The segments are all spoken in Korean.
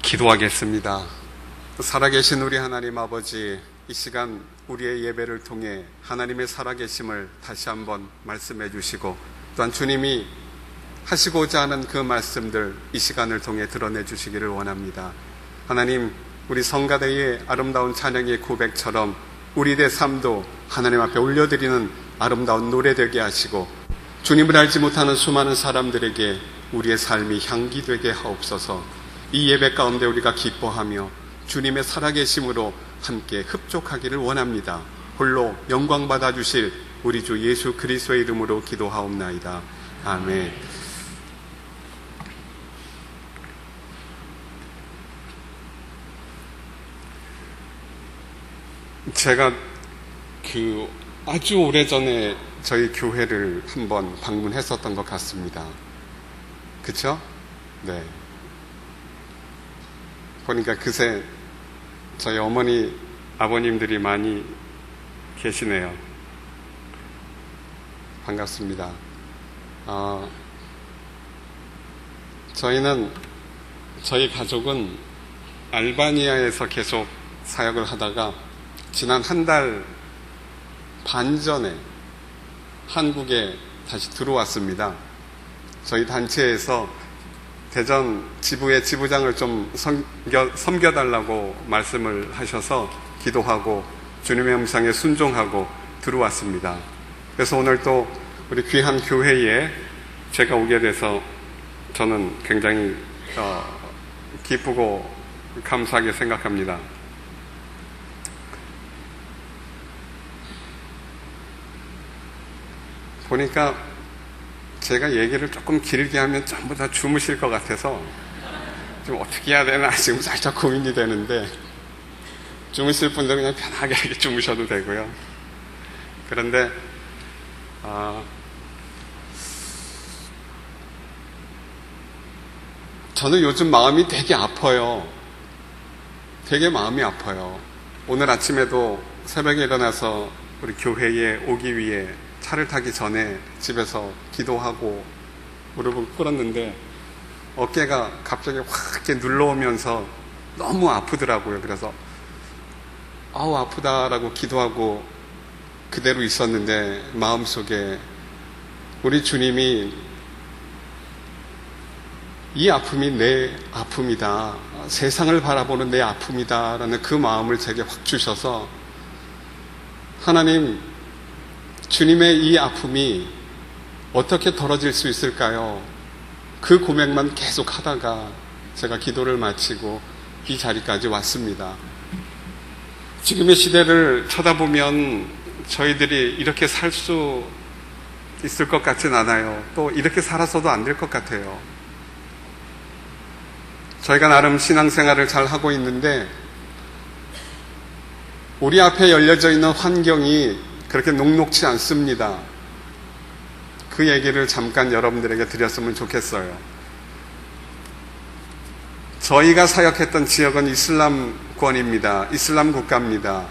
기도하겠습니다. 살아계신 우리 하나님 아버지, 이 시간 우리의 예배를 통해 하나님의 살아계심을 다시 한번 말씀해 주시고, 또한 주님이 하시고자 하는 그 말씀들 이 시간을 통해 드러내 주시기를 원합니다. 하나님, 우리 성가대의 아름다운 찬양의 고백처럼 우리의 삶도 하나님 앞에 올려드리는 아름다운 노래 되게 하시고, 주님을 알지 못하는 수많은 사람들에게 우리의 삶이 향기 되게 하옵소서. 이 예배 가운데 우리가 기뻐하며 주님의 살아계심으로 함께 흡족하기를 원합니다. 홀로 영광 받아주실 우리 주 예수 그리스도의 이름으로 기도하옵나이다. 아멘. 제가 아주 오래전에 저희 교회를 한번 방문했었던 것 같습니다. 그쵸? 네. 보니까 그새 저희 어머니, 아버님들이 많이 계시네요. 반갑습니다. 저희 가족은 알바니아에서 계속 사역을 하다가 지난 한 달 반 전에 한국에 다시 들어왔습니다. 저희 단체에서 대전 지부의 지부장을 좀 섬겨달라고 말씀을 하셔서 기도하고 주님의 음성에 순종하고 들어왔습니다. 그래서 오늘 또 우리 귀한 교회에 제가 오게 돼서 저는 굉장히 기쁘고 감사하게 생각합니다. 보니까 제가 얘기를 조금 길게 하면 전부 다 주무실 것 같아서 좀 어떻게 해야 되나 지금 살짝 고민이 되는데, 주무실 분들 그냥 편하게 이렇게 주무셔도 되고요. 그런데 저는 요즘 마음이 되게 아파요. 되게 마음이 아파요. 오늘 아침에도 새벽에 일어나서 우리 교회에 오기 위해 차를 타기 전에 집에서 기도하고 무릎을 꿇었는데 어깨가 갑자기 확 이렇게 눌러오면서 너무 아프더라고요. 그래서 아프다라고 기도하고 그대로 있었는데 마음속에 우리 주님이 이 아픔이 내 아픔이다, 세상을 바라보는 내 아픔이다 라는 그 마음을 제게 확 주셔서, 하나님, 주님의 이 아픔이 어떻게 덜어질 수 있을까요? 그 고백만 계속 하다가 제가 기도를 마치고 이 자리까지 왔습니다. 지금의 시대를 쳐다보면 저희들이 이렇게 살 수 있을 것 같진 않아요. 또 이렇게 살아서도 안 될 것 같아요. 저희가 나름 신앙생활을 잘 하고 있는데 우리 앞에 열려져 있는 환경이 그렇게 녹록지 않습니다. 그 얘기를 잠깐 여러분들에게 드렸으면 좋겠어요. 저희가 사역했던 지역은 이슬람권입니다. 이슬람 국가입니다.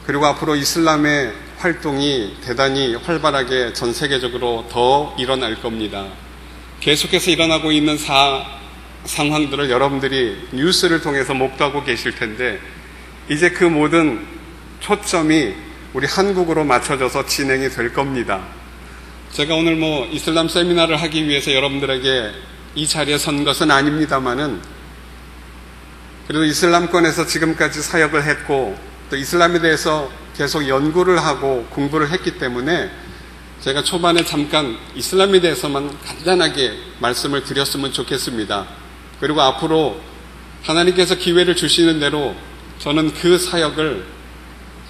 그리고 앞으로 이슬람의 활동이 대단히 활발하게 전 세계적으로 더 일어날 겁니다. 계속해서 일어나고 있는 상황들을 여러분들이 뉴스를 통해서 목도하고 계실 텐데, 이제 그 모든 초점이 우리 한국으로 맞춰져서 진행이 될 겁니다. 제가 오늘 이슬람 세미나를 하기 위해서 여러분들에게 이 자리에 선 것은 아닙니다만은, 그래도 이슬람권에서 지금까지 사역을 했고 또 이슬람에 대해서 계속 연구를 하고 공부를 했기 때문에 제가 초반에 잠깐 이슬람에 대해서만 간단하게 말씀을 드렸으면 좋겠습니다. 그리고 앞으로 하나님께서 기회를 주시는 대로 저는 그 사역을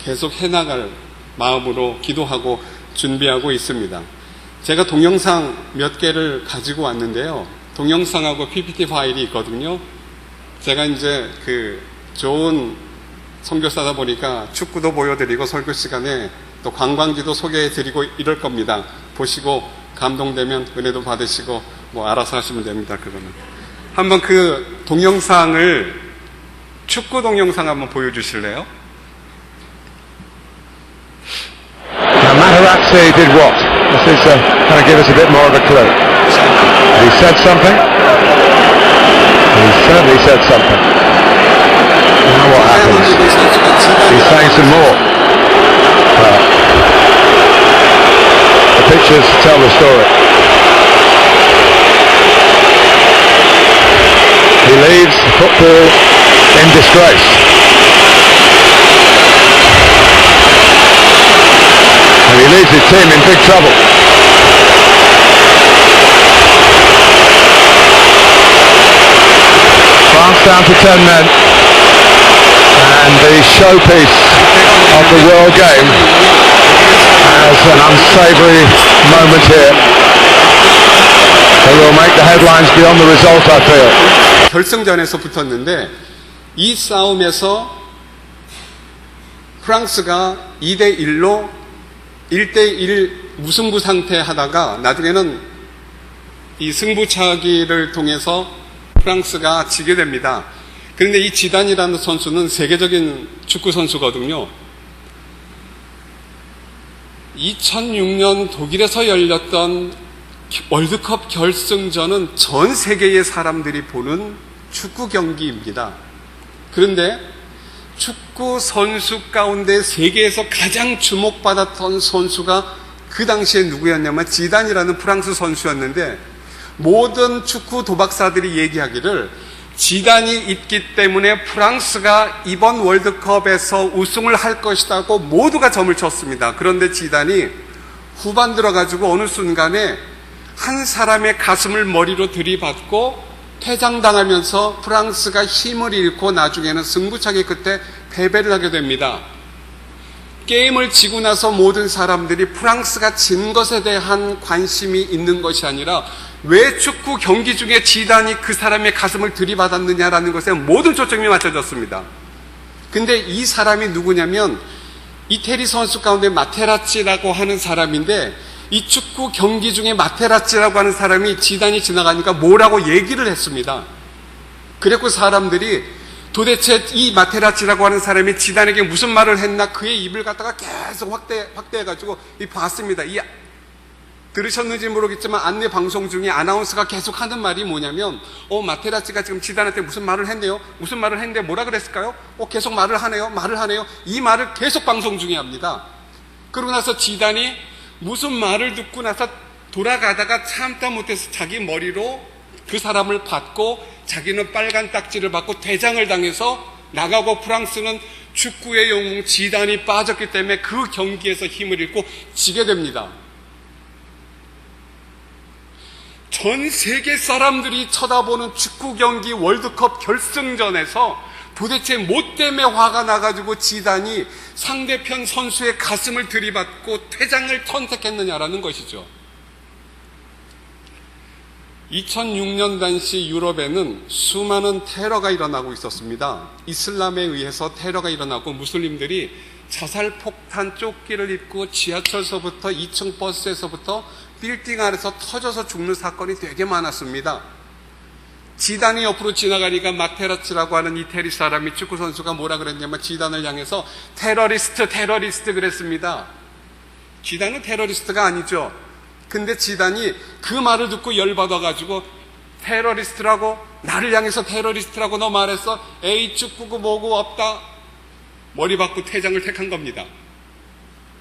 계속 해나갈 마음으로 기도하고 준비하고 있습니다. 제가 동영상 몇 개를 가지고 왔는데요. 동영상하고 PPT 파일이 있거든요. 제가 이제 좋은 선교사다 보니까 축구도 보여드리고 설교 시간에 또 관광지도 소개해드리고 이럴 겁니다. 보시고 감동되면 은혜도 받으시고 알아서 하시면 됩니다. 그거는 한번 그 동영상을, 축구 동영상 한번 보여주실래요? Now Materazzi did what? This is kind of give us a bit more of a clue. He said something. He certainly said said something. Now what happens? He's saying some more. The pictures tell the story. He leaves football in disgrace. And he leaves his team in big trouble. France down to 10 men. And the showpiece of the World Game has an unsavoury moment here. They will make the headlines beyond the result, I feel. 결승전에서 붙었는데 이 싸움에서 프랑스가 2대1로 1대1 무승부 상태 하다가 나중에는 이 승부차기를 통해서 프랑스가 지게 됩니다. 그런데 이 지단이라는 선수는 세계적인 축구 선수거든요. 2006년 독일에서 열렸던 월드컵 결승전은 전 세계의 사람들이 보는 축구 경기입니다. 그런데 축구 선수 가운데 세계에서 가장 주목받았던 선수가 그 당시에 누구였냐면 지단이라는 프랑스 선수였는데 모든 축구 도박사들이 얘기하기를 지단이 있기 때문에 프랑스가 이번 월드컵에서 우승을 할 것이라고 모두가 점을 쳤습니다. 그런데 지단이 후반 들어가지고 어느 순간에 한 사람의 가슴을 머리로 들이받고 퇴장당하면서 프랑스가 힘을 잃고 나중에는 승부차기 끝에 패배를 하게 됩니다. 게임을 지고 나서 모든 사람들이 프랑스가 진 것에 대한 관심이 있는 것이 아니라 왜 축구 경기 중에 지단이 그 사람의 가슴을 들이받았느냐라는 것에 모든 초점이 맞춰졌습니다. 근데 이 사람이 누구냐면 이태리 선수 가운데 마테라치라고 하는 사람인데 이 축구 경기 중에 마테라치라고 하는 사람이 지단이 지나가니까 뭐라고 얘기를 했습니다. 그래서 사람들이 도대체 이 마테라치라고 하는 사람이 지단에게 무슨 말을 했나 그의 입을 갖다가 계속 확대해가지고 봤습니다. 들으셨는지 모르겠지만 안내 방송 중에 아나운서가 계속 하는 말이 뭐냐면 마테라치가 지금 지단한테 무슨 말을 했네요. 무슨 말을 했는데 뭐라 그랬을까요? 계속 말을 하네요. 이 말을 계속 방송 중에 합니다. 그러고 나서 지단이 무슨 말을 듣고 나서 돌아가다가 참다 못해서 자기 머리로 그 사람을 받고 자기는 빨간 딱지를 받고 퇴장을 당해서 나가고 프랑스는 축구의 영웅 지단이 빠졌기 때문에 그 경기에서 힘을 잃고 지게 됩니다. 전 세계 사람들이 쳐다보는 축구 경기 월드컵 결승전에서 도대체 뭐 때문에 화가 나가지고 지단이 상대편 선수의 가슴을 들이받고 퇴장을 선택했느냐라는 것이죠. 2006년 당시 유럽에는 수많은 테러가 일어나고 있었습니다. 이슬람에 의해서 테러가 일어나고 무슬림들이 자살폭탄 조끼를 입고 지하철서부터 2층 버스에서부터 빌딩 아래서 터져서 죽는 사건이 되게 많았습니다. 지단이 옆으로 지나가니까 마테라치라고 하는 이태리 사람이 축구 선수가 뭐라 그랬냐면 지단을 향해서 테러리스트 그랬습니다. 지단은 테러리스트가 아니죠. 근데 지단이 그 말을 듣고 열받아가지고 테러리스트라고 나를 향해서 테러리스트라고 너 말했어? 에이 축구고 뭐고 없다. 머리 받고 퇴장을 택한 겁니다.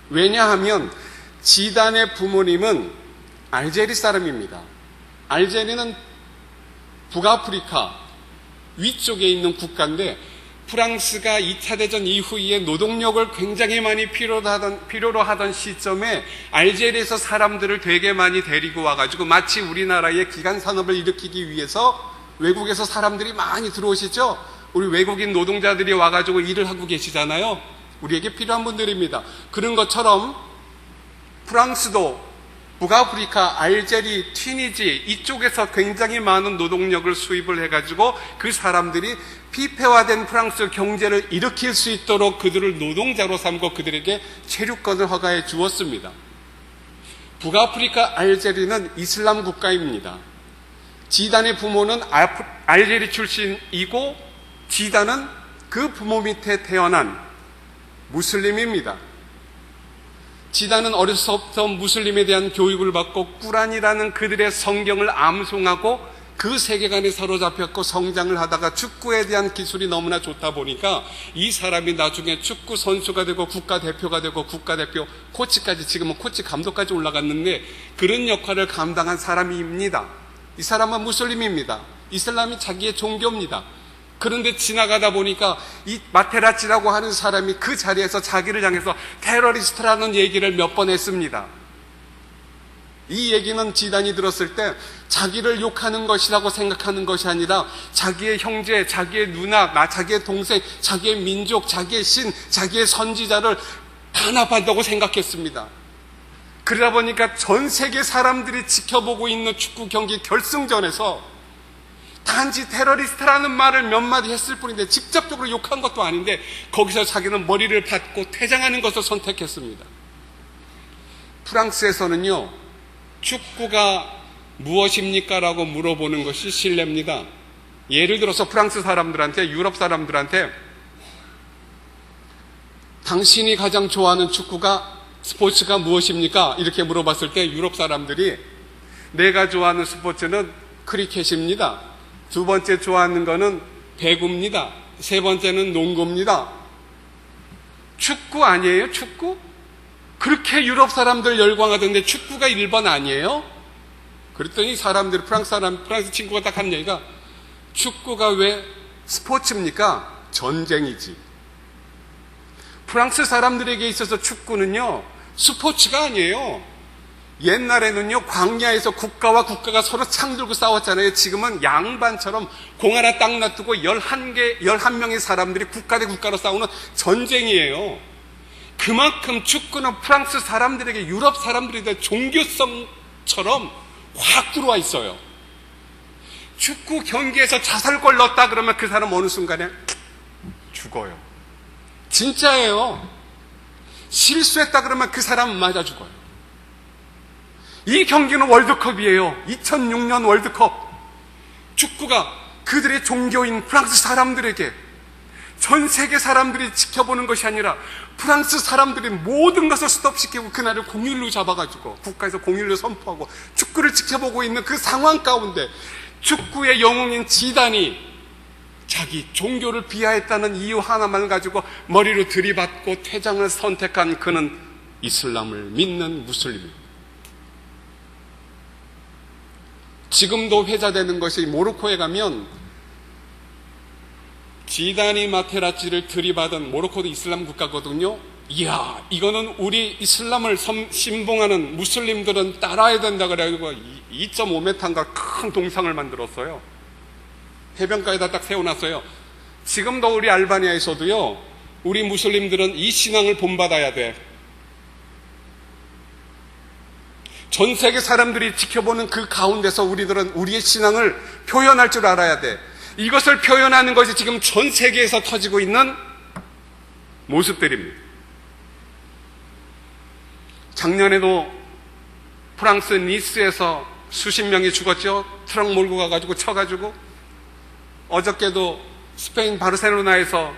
왜냐하면 지단의 부모님은 알제리 사람입니다. 알제리는 북아프리카 위쪽에 있는 국가인데 프랑스가 2차 대전 이후에 노동력을 굉장히 많이 필요로 하던 시점에 알제리에서 사람들을 되게 많이 데리고 와가지고 마치 우리나라의 기간 산업을 일으키기 위해서 외국에서 사람들이 많이 들어오시죠? 우리 외국인 노동자들이 와가지고 일을 하고 계시잖아요. 우리에게 필요한 분들입니다. 그런 것처럼 프랑스도 북아프리카, 알제리, 튀니지 이쪽에서 굉장히 많은 노동력을 수입을 해가지고 그 사람들이 피폐화된 프랑스 경제를 일으킬 수 있도록 그들을 노동자로 삼고 그들에게 체류권을 허가해 주었습니다. 북아프리카, 알제리는 이슬람 국가입니다. 지단의 부모는 알제리 출신이고 지단은 그 부모 밑에 태어난 무슬림입니다. 지단은 어려서부터 무슬림에 대한 교육을 받고 꾸란이라는 그들의 성경을 암송하고 그 세계관에 사로잡혔고 성장을 하다가 축구에 대한 기술이 너무나 좋다 보니까 이 사람이 나중에 축구 선수가 되고 국가대표가 되고 국가대표 코치까지, 지금은 코치 감독까지 올라갔는데 그런 역할을 감당한 사람입니다. 이 사람은 무슬림입니다. 이슬람이 자기의 종교입니다. 그런데 지나가다 보니까 이 마테라치라고 하는 사람이 그 자리에서 자기를 향해서 테러리스트라는 얘기를 몇 번 했습니다. 이 얘기는 지단이 들었을 때 자기를 욕하는 것이라고 생각하는 것이 아니라 자기의 형제, 자기의 누나, 자기의 동생, 자기의 민족, 자기의 신, 자기의 선지자를 탄압한다고 생각했습니다. 그러다 보니까 전 세계 사람들이 지켜보고 있는 축구 경기 결승전에서 단지 테러리스트라는 말을 몇 마디 했을 뿐인데 직접적으로 욕한 것도 아닌데 거기서 자기는 머리를 받고 퇴장하는 것을 선택했습니다. 프랑스에서는요, 축구가 무엇입니까? 라고 물어보는 것이 신뢰입니다. 예를 들어서 프랑스 사람들한테, 유럽 사람들한테 당신이 가장 좋아하는 스포츠가 무엇입니까? 이렇게 물어봤을 때 유럽 사람들이 내가 좋아하는 스포츠는 크리켓입니다. 두 번째 좋아하는 거는 배구입니다. 세 번째는 농구입니다. 축구 아니에요? 축구? 그렇게 유럽 사람들 열광하던데 축구가 1번 아니에요? 그랬더니 사람들이, 프랑스 친구가 딱 한 얘기가, 축구가 왜 스포츠입니까? 전쟁이지. 프랑스 사람들에게 있어서 축구는요, 스포츠가 아니에요. 옛날에는요, 광야에서 국가와 국가가 서로 창 들고 싸웠잖아요. 지금은 양반처럼 공 하나 딱 놔두고 11명의 사람들이 국가 대 국가로 싸우는 전쟁이에요. 그만큼 축구는 프랑스 사람들에게, 유럽 사람들에 대한 종교성처럼 확 들어와 있어요. 축구 경기에서 자살골 넣었다 그러면 그 사람 어느 순간에 죽어요. 진짜예요. 실수했다 그러면 그 사람 맞아 죽어요. 이 경기는 월드컵이에요. 2006년 월드컵. 축구가 그들의 종교인 프랑스 사람들에게, 전 세계 사람들이 지켜보는 것이 아니라 프랑스 사람들이 모든 것을 스톱시키고 그날을 공휴일로 잡아가지고 국가에서 공휴일로 선포하고 축구를 지켜보고 있는 그 상황 가운데 축구의 영웅인 지단이 자기 종교를 비하했다는 이유 하나만 가지고 머리로 들이받고 퇴장을 선택한 그는 이슬람을 믿는 무슬림입니다. 지금도 회자되는 것이, 모로코에 가면 지단이 마테라치를 들이받은, 모로코도 이슬람 국가거든요. 이야, 이거는 우리 이슬람을 신봉하는 무슬림들은 따라야 된다 그래가지고 2.5m인가 큰 동상을 만들었어요. 해변가에다 딱 세워놨어요. 지금도 우리 알바니아에서도요, 우리 무슬림들은 이 신앙을 본받아야 돼. 전 세계 사람들이 지켜보는 그 가운데서 우리들은 우리의 신앙을 표현할 줄 알아야 돼. 이것을 표현하는 것이 지금 전 세계에서 터지고 있는 모습들입니다. 작년에도 프랑스 니스에서 수십 명이 죽었죠. 트럭 몰고 가가지고 쳐가지고. 어저께도 스페인 바르셀로나에서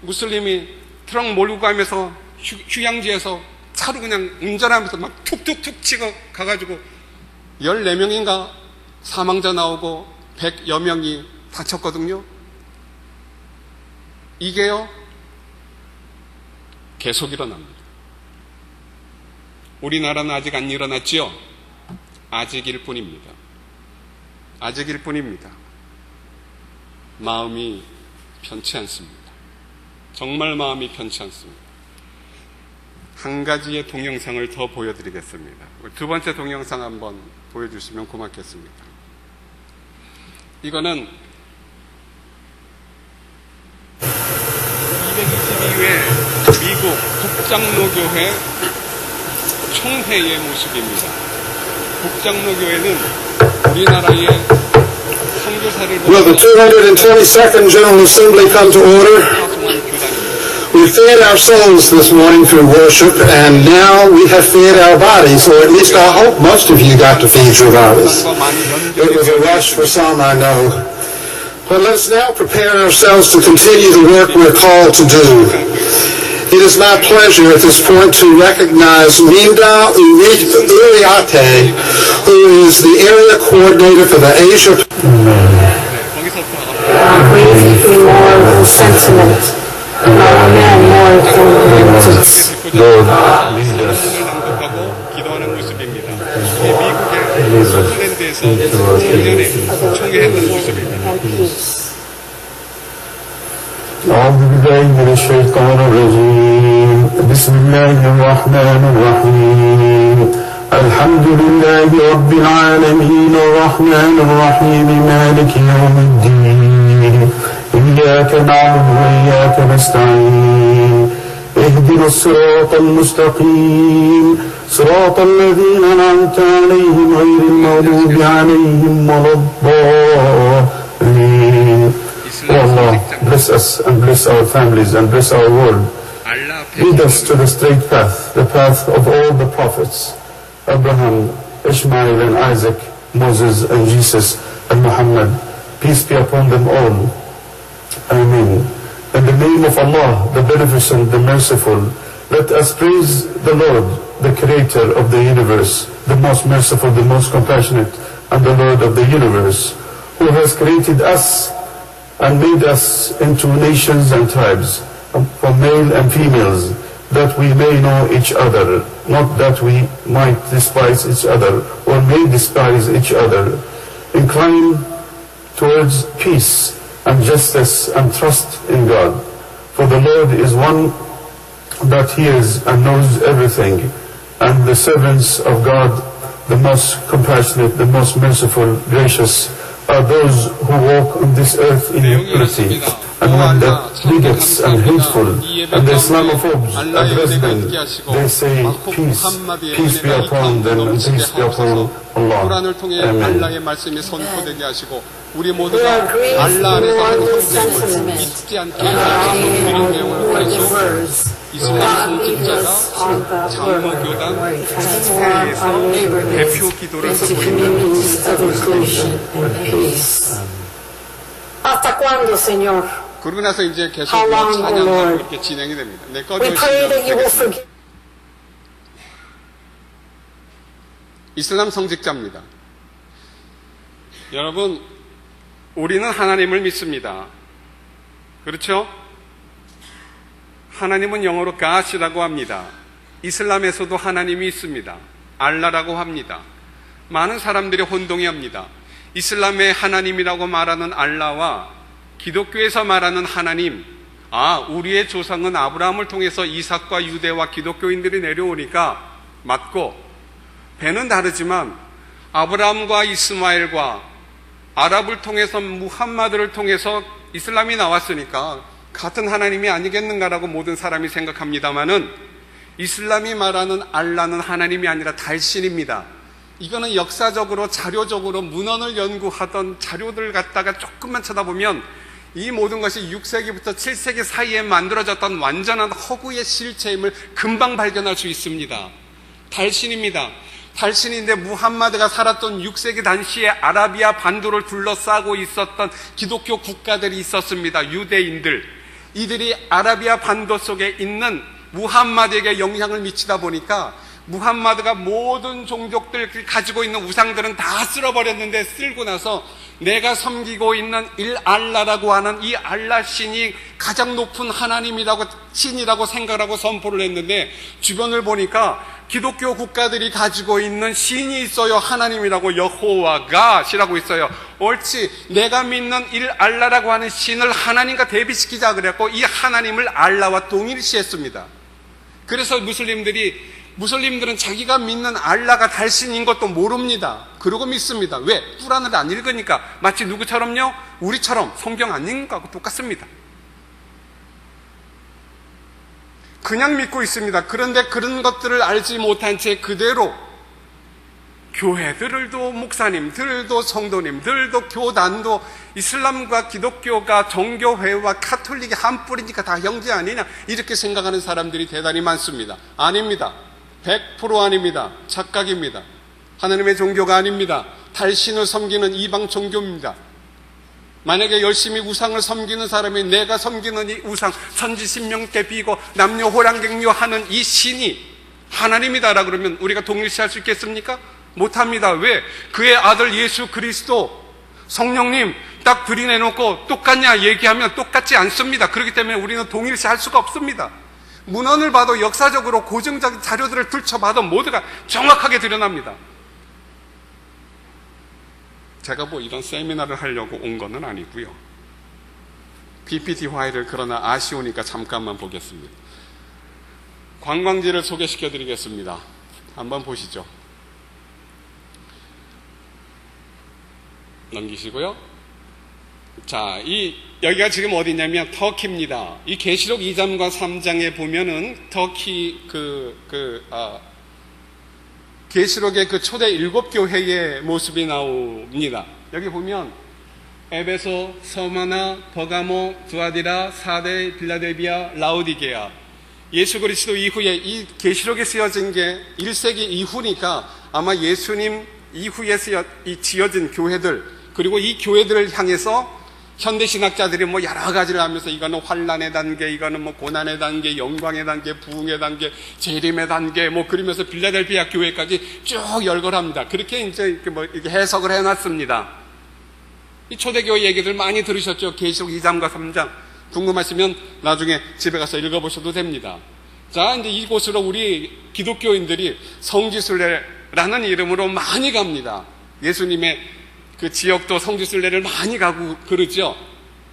무슬림이 트럭 몰고 가면서 휴양지에서 차로 그냥 운전하면서 막 툭툭툭 치고 가가지고 14명인가 사망자 나오고 100여 명이 다쳤거든요. 이게요, 계속 일어납니다. 우리나라는 아직 안 일어났지요? 아직일 뿐입니다. 아직일 뿐입니다. 마음이 편치 않습니다. 정말 마음이 편치 않습니다. 한 가지의 동영상을 더 보여드리겠습니다. 두 번째 동영상 한번 보여주시면 고맙겠습니다. 이거는 222회 미국 국장로교회 총회의 모습입니다. 국장로교회는 우리나라의 선교사를 Will the 222nd General Assembly come to order? We fed our souls this morning through worship, and now we have fed our bodies, or at least I hope most of you got to feed your bodies. It was a rush for some, I know. But let's now prepare ourselves to continue the work we're called to do. It is my pleasure at this point to recognize Linda Uriarte, who is the area coordinator for the Asia. Breathe more sentiment, more Lord, lead us. 기도하는 모습입니다. 미국의 스코틀랜드에서 작년에 총회했던 모습입니다. أعوذ بالله من الشيطان الرجيم بسم الله الرحمن الرحيم الحمد لله رب العالمين الرحمن الرحيم مالك يوم الدين إياك نعبد وإياك نستعين اهدنا الصراط المستقيم صراط الذين أنعمت عليهم غير المغضوب عليهم ولا الضالين. Oh Allah, bless us and bless our families and bless our world. Lead us to the straight path, the path of all the prophets, Abraham, Ishmael and Isaac, Moses and Jesus and Muhammad. Peace be upon them all. Amen. In the name of Allah, the Beneficent, the Merciful, let us praise the Lord, the Creator of the universe, the most merciful, the most compassionate, and the Lord of the universe, who has created us and made us into nations and tribes, for male and females, that we may know each other, not that we might despise each other or may despise each other. Incline towards peace and justice and trust in God. For the Lord is one that hears and knows everything, and the servants of God, the most compassionate, the most merciful, gracious, are those who walk on this earth in purity, and when the bigots and hateful and the Islamophobes address them, they say, peace be upon them and peace be upon Allah. 꾸란을 통해 Amen. 알라의 말씀이 선포되게 하시고 우리 모두가 알라 안에서 한 성경을 잊지 않게 하시는 내용을 가르쳐 이슬람 성직자가 장로교단 총회에서 대표 기도를 하고 있는 ¿Hasta cuándo, Señor? 그러고 나서 이제 계속 How long, 찬양하고 Lord? 이렇게 진행이 됩니다. 네, We pray that you will forgive. 이슬람 성직자입니다. 여러분, 우리는 하나님을 믿습니다. 그렇죠? 하나님은 영어로 God이라고 합니다. 이슬람에서도 하나님이 있습니다. 알라라고 합니다. 많은 사람들이 혼동해합니다. 이슬람의 하나님이라고 말하는 알라와 기독교에서 말하는 하나님, 우리의 조상은 아브라함을 통해서 이삭과 유대와 기독교인들이 내려오니까 맞고, 배는 다르지만 아브라함과 이스마엘과 아랍을 통해서 무함마드를 통해서 이슬람이 나왔으니까 같은 하나님이 아니겠는가라고 모든 사람이 생각합니다마는 이슬람이 말하는 알라는 하나님이 아니라 달신입니다. 이거는 역사적으로 자료적으로 문헌을 연구하던 자료들 갖다가 조금만 쳐다보면 이 모든 것이 6세기부터 7세기 사이에 만들어졌던 완전한 허구의 실체임을 금방 발견할 수 있습니다. 달신입니다. 달신인데 무함마드가 살았던 6세기 당시에 아라비아 반도를 둘러싸고 있었던 기독교 국가들이 있었습니다. 유대인들. 이들이 아라비아 반도 속에 있는 무함마드에게 영향을 미치다 보니까 무함마드가 모든 종족들 가지고 있는 우상들은 다 쓸어버렸는데, 쓸고 나서 내가 섬기고 있는 알라라고 하는 이 알라 신이 가장 높은 하나님이라고, 신이라고 생각하고 선포를 했는데, 주변을 보니까 기독교 국가들이 가지고 있는 신이 있어요. 하나님이라고, 여호와가시라고 있어요. 옳지, 내가 믿는 알라라고 하는 신을 하나님과 대비시키자 그랬고, 이 하나님을 알라와 동일시했습니다. 그래서 무슬림들은 자기가 믿는 알라가 달신인 것도 모릅니다. 그러고 믿습니다. 왜? 꾸란을 안 읽으니까. 마치 누구처럼요? 우리처럼 성경 안 읽는 거하고 똑같습니다. 그냥 믿고 있습니다. 그런데 그런 것들을 알지 못한 채 그대로 교회들도, 목사님들도, 성도님들도, 교단도 이슬람과 기독교가 정교회와 카톨릭이 한 뿌리니까 다 형제 아니냐, 이렇게 생각하는 사람들이 대단히 많습니다. 아닙니다. 100% 아닙니다. 착각입니다. 하나님의 종교가 아닙니다. 달신을 섬기는 이방 종교입니다. 만약에 열심히 우상을 섬기는 사람이 내가 섬기는 이 우상, 천지신명께 비고 남녀 호랑객녀 하는 이 신이 하나님이다라 그러면 우리가 동일시할 수 있겠습니까? 못합니다. 왜? 그의 아들 예수 그리스도 성령님 딱 들이내놓고 똑같냐 얘기하면 똑같지 않습니다. 그렇기 때문에 우리는 동일시할 수가 없습니다. 문헌을 봐도 역사적으로 고증적인 자료들을 들춰봐도 모두가 정확하게 드러납니다. 제가 뭐 이런 세미나를 하려고 온 거는 아니고요. PPT 파일을 그러나 아쉬우니까 잠깐만 보겠습니다. 관광지를 소개시켜 드리겠습니다. 한번 보시죠. 넘기시고요. 자, 여기가 지금 어디냐면 터키입니다. 이 계시록 2장과 3장에 보면은 터키 계시록의 그 초대 7교회의 모습이 나옵니다. 여기 보면 에베소, 서머나, 버가모, 두아디라, 사데, 빌라델비아, 라오디게아. 예수 그리스도 이후에 이 계시록에 쓰여진 게 1세기 이후니까 아마 예수님 이후에 지어진 교회들, 그리고 이 교회들을 향해서 현대신학자들이 뭐 여러 가지를 하면서 이거는 환란의 단계, 이거는 뭐 고난의 단계, 영광의 단계, 부흥의 단계, 재림의 단계, 뭐 그러면서 빌라델비아 교회까지 쭉 열거합니다. 그렇게 이제 이렇게 해석을 해놨습니다. 이 초대교회 얘기들 많이 들으셨죠? 계시록 2장과 3장. 궁금하시면 나중에 집에 가서 읽어보셔도 됩니다. 자, 이제 이곳으로 우리 기독교인들이 성지순례라는 이름으로 많이 갑니다. 예수님의 그 지역도 성지순례를 많이 가고 그러죠.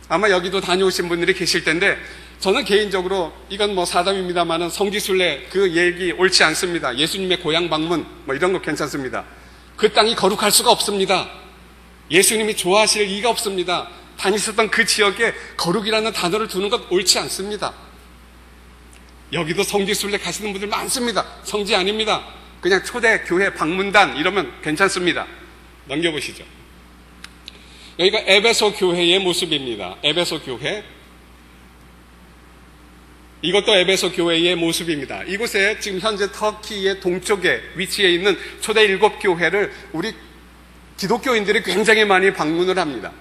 아마 여기도 다녀오신 분들이 계실 텐데 저는 개인적으로 이건 뭐 사담입니다만은 성지순례 그 얘기 옳지 않습니다. 예수님의 고향 방문 뭐 이런 거 괜찮습니다. 그 땅이 거룩할 수가 없습니다. 예수님이 좋아하실 이가 없습니다. 다니셨던 그 지역에 거룩이라는 단어를 두는 것 옳지 않습니다. 여기도 성지순례 가시는 분들 많습니다. 성지 아닙니다. 그냥 초대 교회 방문단 이러면 괜찮습니다. 넘겨보시죠. 여기가 에베소 교회의 모습입니다. 에베소 교회. 이것도 에베소 교회의 모습입니다. 이곳에 지금 현재 터키의 동쪽에 위치해 있는 초대 7교회를 우리 기독교인들이 굉장히 많이 방문을 합니다.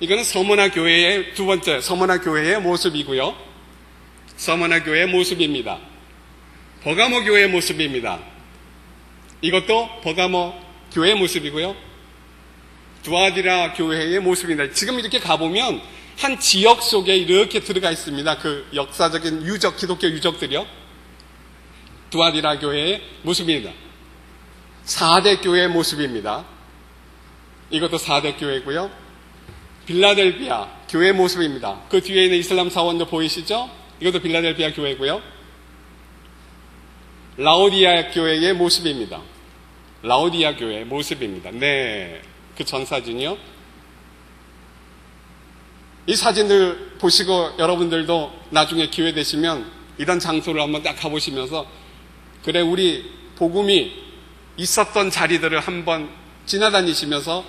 이거는 서머나 교회의 두 번째 서머나 교회의 모습이고요. 서머나 교회의 모습입니다. 버가모 교회의 모습입니다. 이것도 버가모 교회의 모습이고요. 두아디라 교회의 모습입니다. 지금 이렇게 가보면 한 지역 속에 이렇게 들어가 있습니다. 그 역사적인 유적, 기독교 유적들이요. 두아디라 교회의 모습입니다. 4대 교회의 모습입니다. 이것도 4대 교회고요. 빌라델비아 교회의 모습입니다. 그 뒤에 있는 이슬람 사원도 보이시죠? 이것도 빌라델비아 교회고요. 라오디아 교회의 모습입니다. 라오디아 교회의 모습입니다. 네. 그 전 사진이요. 이 사진들 보시고 여러분들도 나중에 기회 되시면 이런 장소를 한번 딱 가보시면서 그래 우리 복음이 있었던 자리들을 한번 지나다니시면서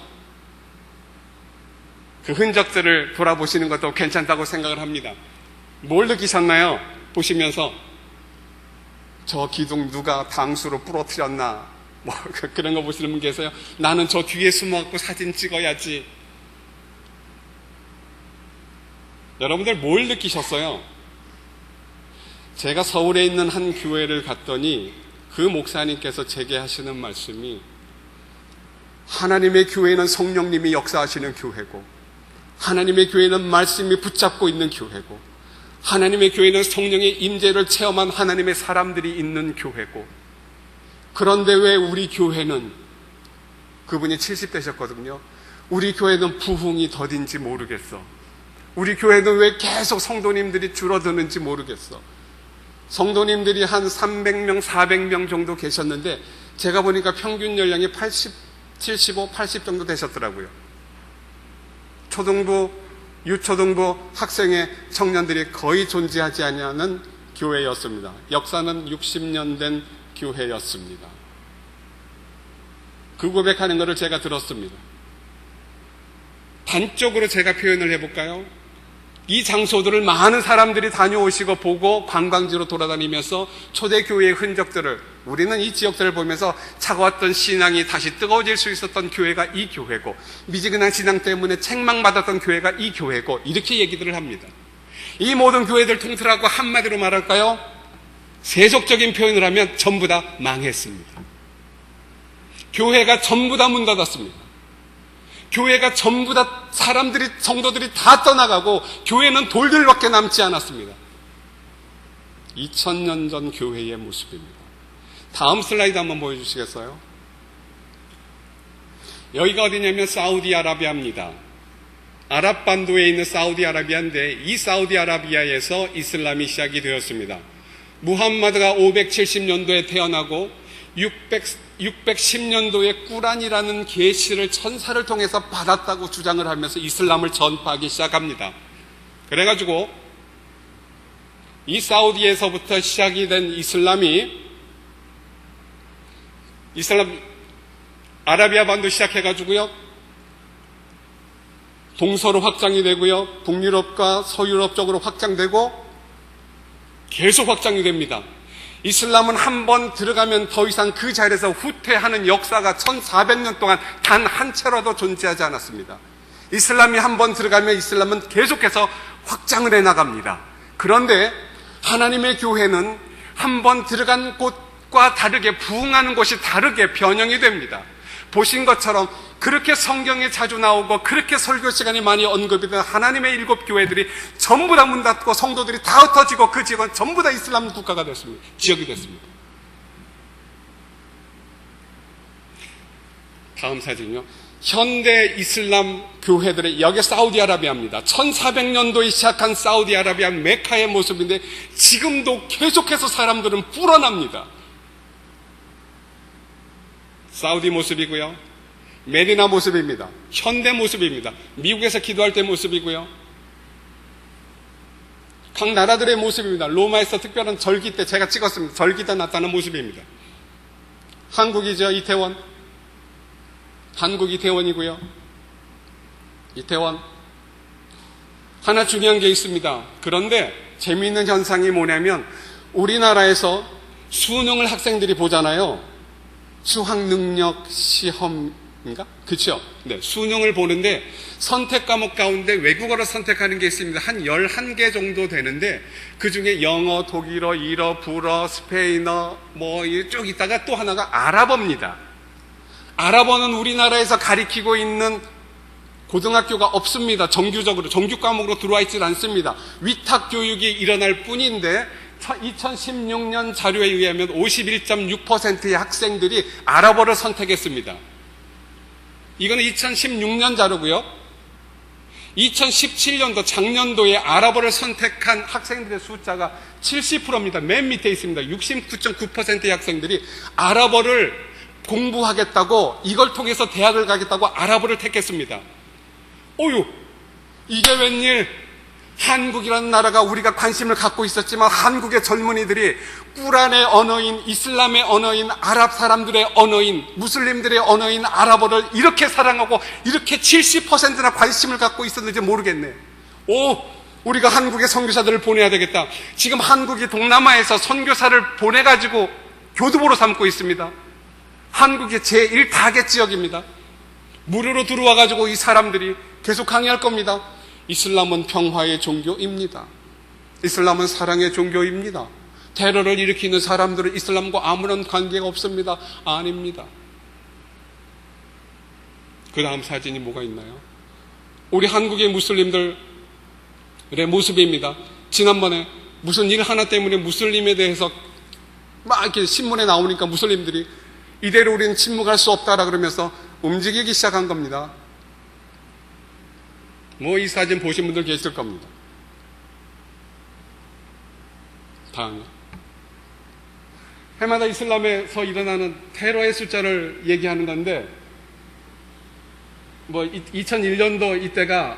그 흔적들을 돌아보시는 것도 괜찮다고 생각을 합니다. 뭘 느끼셨나요? 보시면서 저 기둥 누가 당수로 부러뜨렸나 뭐 그런 거 보시는 분 계세요? 나는 저 뒤에 숨어갖고 사진 찍어야지. 여러분들 뭘 느끼셨어요? 제가 서울에 있는 한 교회를 갔더니 그 목사님께서 제게 하시는 말씀이 하나님의 교회는 성령님이 역사하시는 교회고 하나님의 교회는 말씀이 붙잡고 있는 교회고 하나님의 교회는 성령의 임재를 체험한 하나님의 사람들이 있는 교회고 그런데 왜 우리 교회는 그분이 70대셨거든요. 우리 교회는 부흥이 더딘지 모르겠어. 우리 교회는 왜 계속 성도님들이 줄어드는지 모르겠어. 성도님들이 한 300명, 400명 정도 계셨는데 제가 보니까 평균 연령이 80, 75, 80 정도 되셨더라고요. 초등부, 유초등부 학생의 청년들이 거의 존재하지 않는 교회였습니다. 역사는 60년 된 교회였습니다. 그 고백하는 것을 제가 들었습니다. 단적으로 제가 표현을 해볼까요? 이 장소들을 많은 사람들이 다녀오시고 보고 관광지로 돌아다니면서 초대교회의 흔적들을, 우리는 이 지역들을 보면서 차가웠던 신앙이 다시 뜨거워질 수 있었던 교회가 이 교회고, 미지근한 신앙 때문에 책망받았던 교회가 이 교회고, 이렇게 얘기들을 합니다. 이 모든 교회들 통틀하고 한마디로 말할까요? 세속적인 표현을 하면 전부 다 망했습니다. 교회가 전부 다 문 닫았습니다. 교회가 전부 다 사람들이, 성도들이 다 떠나가고 교회는 돌들밖에 남지 않았습니다. 2000년 전 교회의 모습입니다. 다음 슬라이드 한번 보여주시겠어요? 여기가 어디냐면 사우디아라비아입니다. 아랍반도에 있는 사우디아라비아인데, 이 사우디아라비아에서 이슬람이 시작이 되었습니다. 무함마드가 570년도에 태어나고 610년도에 꾸란이라는 계시를 천사를 통해서 받았다고 주장을 하면서 이슬람을 전파하기 시작합니다. 그래가지고 이 사우디에서부터 시작이 된 이슬람 아라비아 반도 시작해가지고요, 동서로 확장이 되고요, 북유럽과 서유럽 쪽으로 확장되고 계속 확장이 됩니다. 이슬람은 한 번 들어가면 더 이상 그 자리에서 후퇴하는 역사가 1400년 동안 단 한 채로도 존재하지 않았습니다. 이슬람이 한 번 들어가면 이슬람은 계속해서 확장을 해나갑니다. 그런데 하나님의 교회는 한 번 들어간 곳과 다르게, 부흥하는 곳이 다르게 변형이 됩니다. 보신 것처럼 그렇게 성경에 자주 나오고 그렇게 설교 시간이 많이 언급이 된 하나님의 7 교회들이 전부 다 문 닫고 성도들이 다 흩어지고 그 지역은 전부 다 이슬람 국가가 됐습니다. 지역이 됐습니다. 다음 사진이요. 현대 이슬람 교회들의, 여기 사우디아라비아입니다. 1400년도에 시작한 사우디아라비아 메카의 모습인데 지금도 계속해서 사람들은 불어납니다. 사우디 모습이고요, 메디나 모습입니다. 현대 모습입니다. 미국에서 기도할 때 모습이고요, 각 나라들의 모습입니다. 로마에서 특별한 절기 때 제가 찍었습니다. 절기 때 나타난 모습입니다. 한국이죠. 이태원. 한국 이태원이고요. 이태원. 하나 중요한 게 있습니다. 그런데 재미있는 현상이 뭐냐면, 우리나라에서 수능을 학생들이 보잖아요. 수학능력 시험인가? 그렇죠? 네, 수능을 보는데 선택 과목 가운데 외국어를 선택하는 게 있습니다. 한 11개 정도 되는데 그 중에 영어, 독일어, 일어, 불어, 스페인어 뭐 쭉 있다가 또 하나가 아랍어입니다. 아랍어는 우리나라에서 가리키고 있는 고등학교가 없습니다. 정규적으로, 정규 과목으로 들어와 있질 않습니다. 위탁 교육이 일어날 뿐인데 2016년 자료에 의하면 51.6%의 학생들이 아랍어를 선택했습니다. 이거는 2016년 자료고요. 2017년도 작년도에 아랍어를 선택한 학생들의 숫자가 70%입니다. 맨 밑에 있습니다. 69.9%의 학생들이 아랍어를 공부하겠다고, 이걸 통해서 대학을 가겠다고 아랍어를 택했습니다. 어휴, 이게 웬일? 한국이라는 나라가 우리가 관심을 갖고 있었지만 한국의 젊은이들이 꾸란의 언어인, 이슬람의 언어인, 아랍 사람들의 언어인, 무슬림들의 언어인 아랍어를 이렇게 사랑하고 이렇게 70%나 관심을 갖고 있었는지 모르겠네. 우리가 한국에 선교사들을 보내야 되겠다. 지금 한국이 동남아에서 선교사를 보내가지고 교두보로 삼고 있습니다. 한국의 제1타겟 지역입니다. 무료로 들어와가지고 이 사람들이 계속 강의할 겁니다. 이슬람은 평화의 종교입니다. 이슬람은 사랑의 종교입니다. 테러를 일으키는 사람들은 이슬람과 아무런 관계가 없습니다. 아닙니다. 그 다음 사진이 뭐가 있나요? 우리 한국의 무슬림들의 모습입니다. 지난번에 무슨 일 하나 때문에 무슬림에 대해서 막 이렇게 신문에 나오니까 무슬림들이 이대로 우리는 침묵할 수 없다라 그러면서 움직이기 시작한 겁니다. 이 사진 보신 분들 계실 겁니다. 다음이요. 해마다 이슬람에서 일어나는 테러의 숫자를 얘기하는 건데, 2001년도 이때가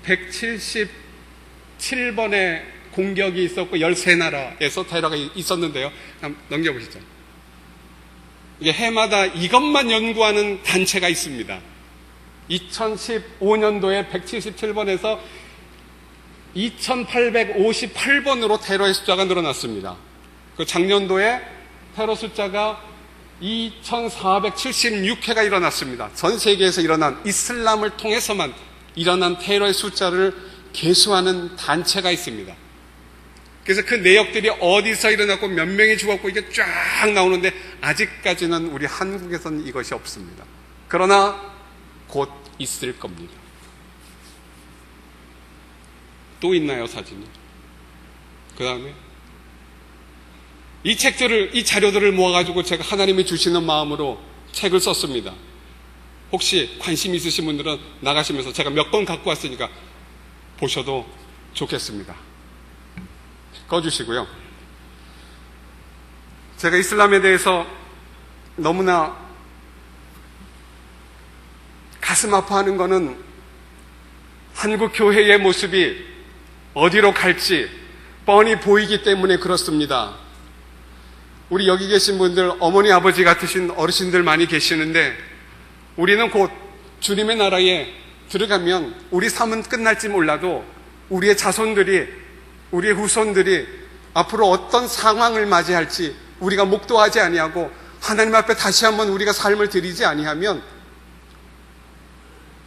177번의 공격이 있었고 13나라에서 테러가 있었는데요. 한번 넘겨보시죠. 이게 해마다 이것만 연구하는 단체가 있습니다. 2015년도에 177번에서 2858번으로 테러의 숫자가 늘어났습니다. 그 작년도에 테러 숫자가 2476회가 일어났습니다. 전 세계에서 일어난 이슬람을 통해서만 일어난 테러의 숫자를 계수하는 단체가 있습니다. 그래서 그 내역들이 어디서 일어났고 몇 명이 죽었고 이게 쫙 나오는데 아직까지는 우리 한국에서는 이것이 없습니다. 그러나 곧 있을 겁니다. 또 있나요, 사진이? 그 다음에 이 책들을, 이 자료들을 모아가지고 제가 하나님이 주시는 마음으로 책을 썼습니다. 혹시 관심 있으신 분들은 나가시면서 제가 몇 권 갖고 왔으니까 보셔도 좋겠습니다. 꺼주시고요. 제가 이슬람에 대해서 너무나 가슴 아파하는 거는 한국 교회의 모습이 어디로 갈지 뻔히 보이기 때문에 그렇습니다. 우리 여기 계신 분들, 어머니 아버지 같으신 어르신들 많이 계시는데 우리는 곧 주님의 나라에 들어가면 우리 삶은 끝날지 몰라도 우리의 자손들이, 우리의 후손들이 앞으로 어떤 상황을 맞이할지 우리가 목도하지 아니하고 하나님 앞에 다시 한번 우리가 삶을 드리지 아니하면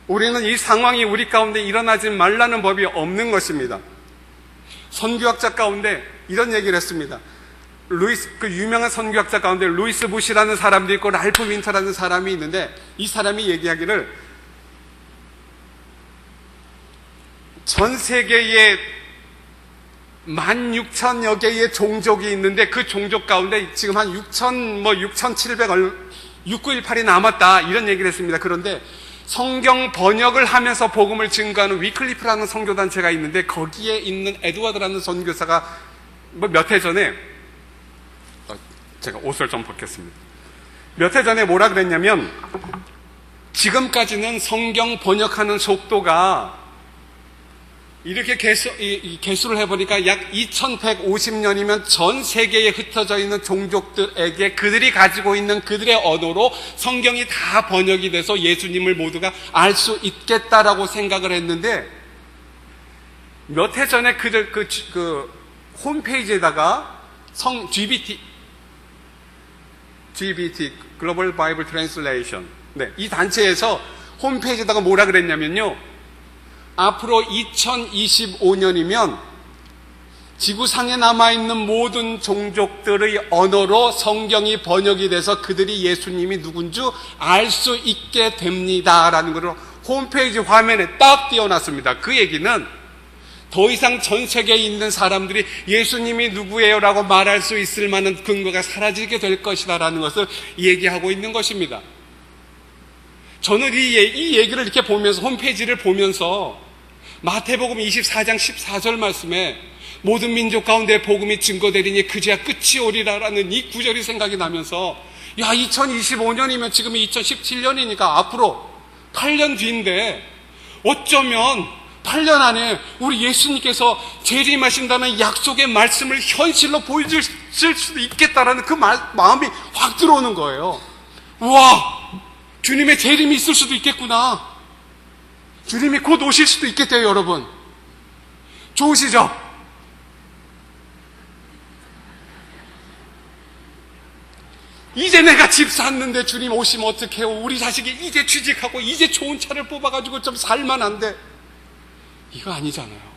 우리는 이 상황이 우리 가운데 일어나지 말라는 법이 없는 것입니다. 선교학자 가운데 이런 얘기를 했습니다. 그 유명한 선교학자 가운데 루이스 부시라는 사람도 있고 랄프 윈터라는 사람이 있는데 이 사람이 얘기하기를 전 세계에 16,000여 개의 종족이 있는데 그 종족 가운데 지금 한 6918이 남았다 이런 얘기를 했습니다. 그런데 성경 번역을 하면서 복음을 증거하는 위클리프라는 선교단체가 있는데 거기에 있는 에드워드라는 선교사가 몇 해 전에 제가 옷을 좀 벗겠습니다. 몇 해 전에 뭐라 그랬냐면 지금까지는 성경 번역하는 속도가 이렇게 개수를 해보니까 약 2150년이면 전 세계에 흩어져 있는 종족들에게 그들이 가지고 있는 그들의 언어로 성경이 다 번역이 돼서 예수님을 모두가 알 수 있겠다라고 생각을 했는데 몇 해 전에 그들 그 홈페이지에다가 GBT Global Bible Translation 이 단체에서 홈페이지에다가 뭐라 그랬냐면요. 앞으로 2025년이면 지구상에 남아있는 모든 종족들의 언어로 성경이 번역이 돼서 그들이 예수님이 누군지 알 수 있게 됩니다라는 것을 홈페이지 화면에 딱 띄워놨습니다. 그 얘기는 더 이상 전 세계에 있는 사람들이 예수님이 누구예요? 라고 말할 수 있을 만한 근거가 사라지게 될 것이다 라는 것을 얘기하고 있는 것입니다. 저는 이 얘기를 이렇게 보면서 홈페이지를 보면서 마태복음 24장 14절 말씀에 모든 민족 가운데 복음이 증거되리니 그제야 끝이 오리라라는 이 구절이 생각이 나면서 2025년이면 지금이 2017년이니까 앞으로 8년 뒤인데 어쩌면 8년 안에 우리 예수님께서 재림하신다는 약속의 말씀을 현실로 보여줄 수도 있겠다라는 그 마음이 확 들어오는 거예요. 우와, 주님의 재림이 있을 수도 있겠구나. 주님이 곧 오실 수도 있겠대요, 여러분. 좋으시죠? 이제 내가 집 샀는데 주님 오시면 어떡해요? 우리 자식이 이제 취직하고 이제 좋은 차를 뽑아가지고 좀 살만한데 이거 아니잖아요.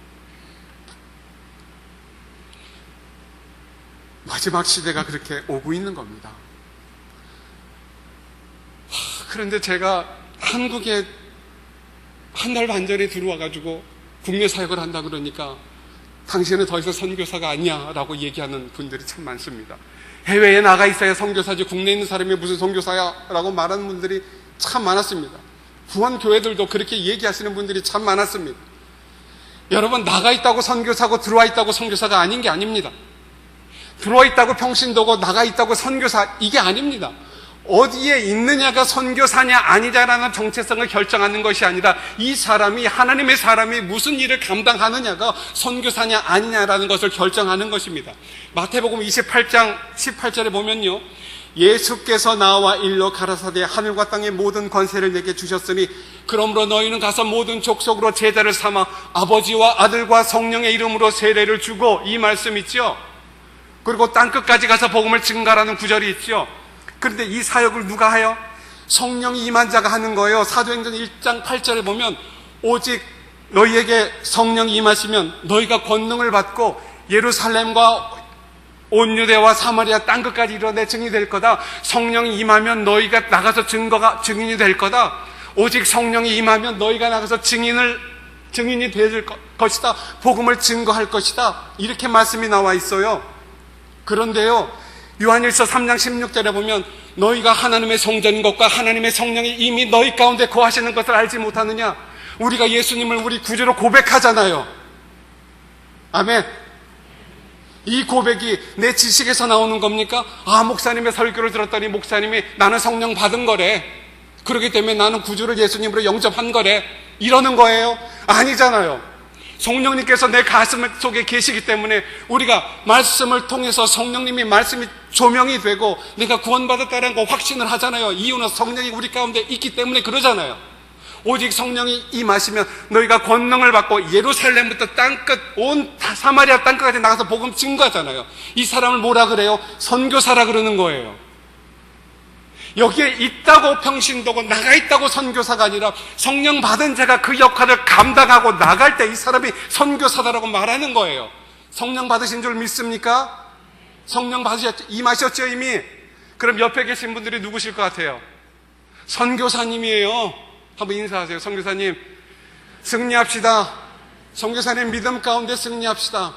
마지막 시대가 그렇게 오고 있는 겁니다. 그런데 제가 한국에 한 달 반 전에 들어와가지고 국내 사역을 한다 그러니까 당신은 더 이상 선교사가 아니야 라고 얘기하는 분들이 참 많습니다. 해외에 나가 있어야 선교사지 국내에 있는 사람이 무슨 선교사야 라고 말하는 분들이 참 많았습니다. 구원교회들도 그렇게 얘기하시는 분들이 참 많았습니다. 여러분, 나가 있다고 선교사고 들어와 있다고 선교사가 아닌 게 아닙니다. 들어와 있다고 평신도고 나가 있다고 선교사, 이게 아닙니다. 어디에 있느냐가 선교사냐 아니냐라는 정체성을 결정하는 것이 아니라 이 사람이, 하나님의 사람이 무슨 일을 감당하느냐가 선교사냐 아니냐라는 것을 결정하는 것입니다. 마태복음 28장 18절에 보면요, 예수께서 나와 일러 가라사대 하늘과 땅의 모든 권세를 내게 주셨으니 그러므로 너희는 가서 모든 족속으로 제자를 삼아 아버지와 아들과 성령의 이름으로 세례를 주고, 이 말씀 있죠. 그리고 땅끝까지 가서 복음을 증가하라는 구절이 있죠. 그런데 이 사역을 누가 하여? 성령이 임한 자가 하는 거예요. 사도행전 1장 8절에 보면 오직 너희에게 성령이 임하시면 너희가 권능을 받고 예루살렘과 온 유대와 사마리아 땅끝까지 이르러 내 증인이 될 거다. 성령이 임하면 너희가 나가서 증인이 될 거다. 오직 성령이 임하면 너희가 나가서 증인이 될 것이다. 복음을 증거할 것이다. 이렇게 말씀이 나와 있어요. 그런데요, 요한일서 3장 16절에 보면 너희가 하나님의 성전인 것과 하나님의 성령이 이미 너희 가운데 거하시는 것을 알지 못하느냐? 우리가 예수님을 우리 구주로 고백하잖아요. 아멘. 이 고백이 내 지식에서 나오는 겁니까? 목사님의 설교를 들었더니 목사님이 나는 성령 받은 거래, 그렇기 때문에 나는 구주를 예수님으로 영접한 거래, 이러는 거예요? 아니잖아요. 성령님께서 내 가슴 속에 계시기 때문에 우리가 말씀을 통해서 성령님이 말씀이 조명이 되고 내가 구원받았다는 거 확신을 하잖아요. 이유는 성령이 우리 가운데 있기 때문에 그러잖아요. 오직 성령이 임하시면 너희가 권능을 받고 예루살렘부터 땅끝 온 사마리아 땅끝까지 나가서 복음 증거하잖아요. 이 사람을 뭐라 그래요? 선교사라 그러는 거예요. 여기에 있다고 평신도고 나가 있다고 선교사가 아니라 성령 받은 자가 그 역할을 감당하고 나갈 때 이 사람이 선교사다라고 말하는 거예요. 성령 받으신 줄 믿습니까? 성령 받으셨죠? 임하셨죠 이미? 그럼 옆에 계신 분들이 누구실 것 같아요? 선교사님이에요. 한번 인사하세요. 선교사님, 승리합시다. 선교사님 믿음 가운데 승리합시다.